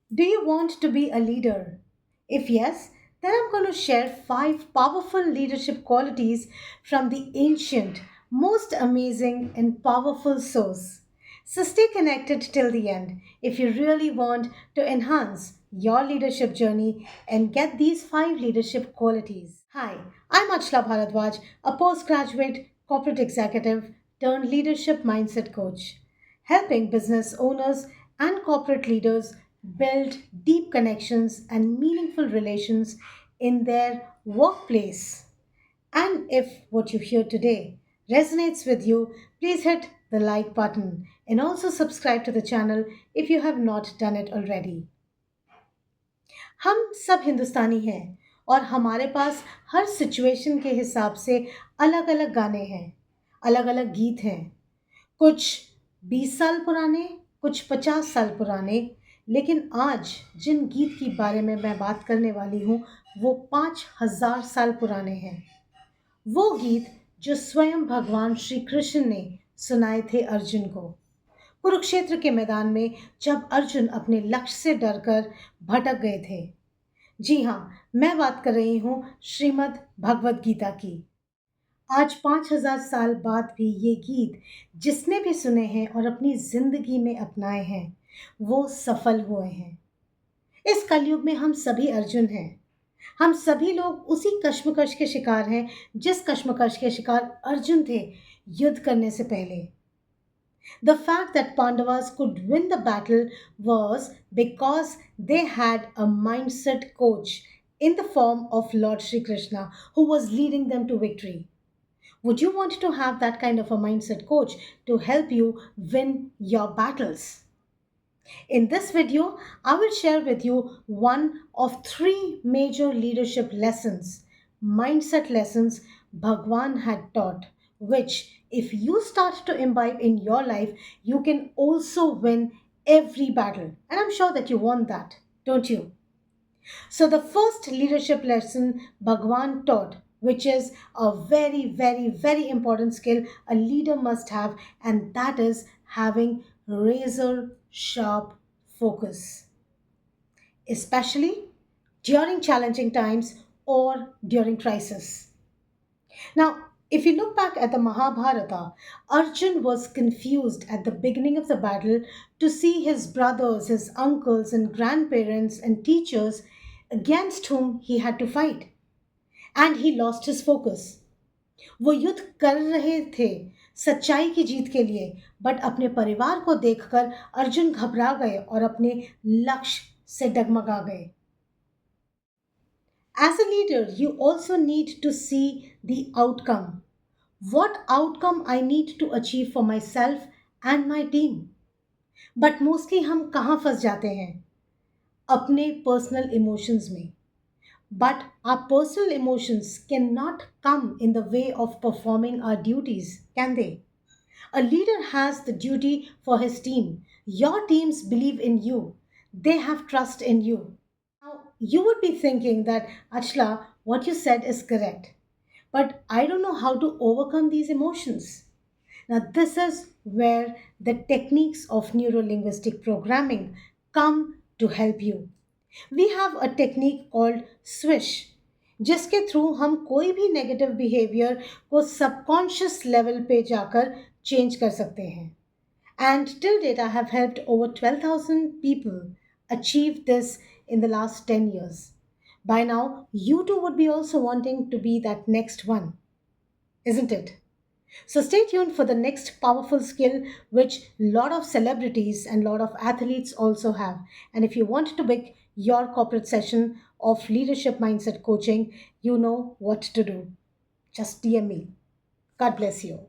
Do you want to be a leader? If yes, then I'm going to share 5 powerful leadership qualities from the ancient, most amazing, and powerful source. So stay connected till the end if you really want to enhance your leadership journey and get these 5 leadership qualities. Hi, I'm Achla Bharadwaj, a postgraduate corporate executive turned leadership mindset coach, helping business owners and corporate leaders build deep connections and meaningful relations in their workplace. And if what you hear today resonates with you, please hit the like button and also subscribe to the channel if you have not done it already. हम सब हिंदुस्तानी हैं और हमारे पास हर situation के हिसाब से अलग अलग गाने हैं, अलग अलग गीत हैं। कुछ 20 साल पुराने, कुछ 50 साल पुराने, लेकिन आज जिन गीत के बारे में मैं बात करने वाली हूँ वो 5000 साल पुराने हैं। वो गीत जो स्वयं भगवान श्री कृष्ण ने सुनाए थे अर्जुन को कुरुक्षेत्र के मैदान में, जब अर्जुन अपने लक्ष्य से डरकर भटक गए थे। जी हाँ, मैं बात कर रही हूँ श्रीमद् भगवत गीता की। आज 5000 साल बाद भी ये गीत जिसने भी सुने हैं और अपनी जिंदगी में अपनाए हैं वो सफल हुए हैं। इस कलयुग में हम सभी अर्जुन हैं। हम सभी लोग उसी कश्मकश के शिकार हैं जिस कश्मकश के शिकार अर्जुन थे युद्ध करने से पहले। The fact that Pandavas could win the battle was because they had a mindset coach in the form of Lord Shri Krishna who was leading them to victory. Would you want to have that kind of a mindset coach to help you win your battles? In this video, I will share with you one of 3 major leadership lessons, mindset lessons Bhagwan had taught, which, if you start to imbibe in your life, you can also win every battle. And I'm sure that you want that, don't you? So, the first leadership lesson Bhagwan taught, which is a very, very, very important skill a leader must have, and that is having razor sharp focus, especially during challenging times or during crisis. Now, if you look back at the Mahabharata, Arjun was confused at the beginning of the battle to see his brothers, his uncles, and grandparents and teachers against whom he had to fight. And he lost his focus. वो युद्ध कर रहे थे सच्चाई की जीत के लिए, but अपने परिवार को देखकर अर्जुन घबरा गए और अपने लक्ष्य से डगमगा गए। As a leader, you also need to see the outcome. What outcome I need to achieve for myself and my team. But mostly हम कहाँ फंस जाते हैं? अपने personal emotions में. But our personal emotions cannot come in the way of performing our duties, can they? A leader has the duty for his team. Your teams believe in you, they have trust in you. Now, you would be thinking that, Achla, what you said is correct, but I don't know how to overcome these emotions. Now, this is where the techniques of neuro linguistic programming come to help you. We have a technique called swish जिसके through हम कोई भी negative behaviour को subconscious level पे जाकर change कर सकते हैं and till date I have helped over 12,000 people achieve this in the last 10 years. By now you too would be also wanting to be that next one, isn't it? So stay tuned for the next powerful skill which lot of celebrities and lot of athletes also have. And if you want to book your corporate session of leadership mindset coaching, you know what to do. Just DM me. God bless you.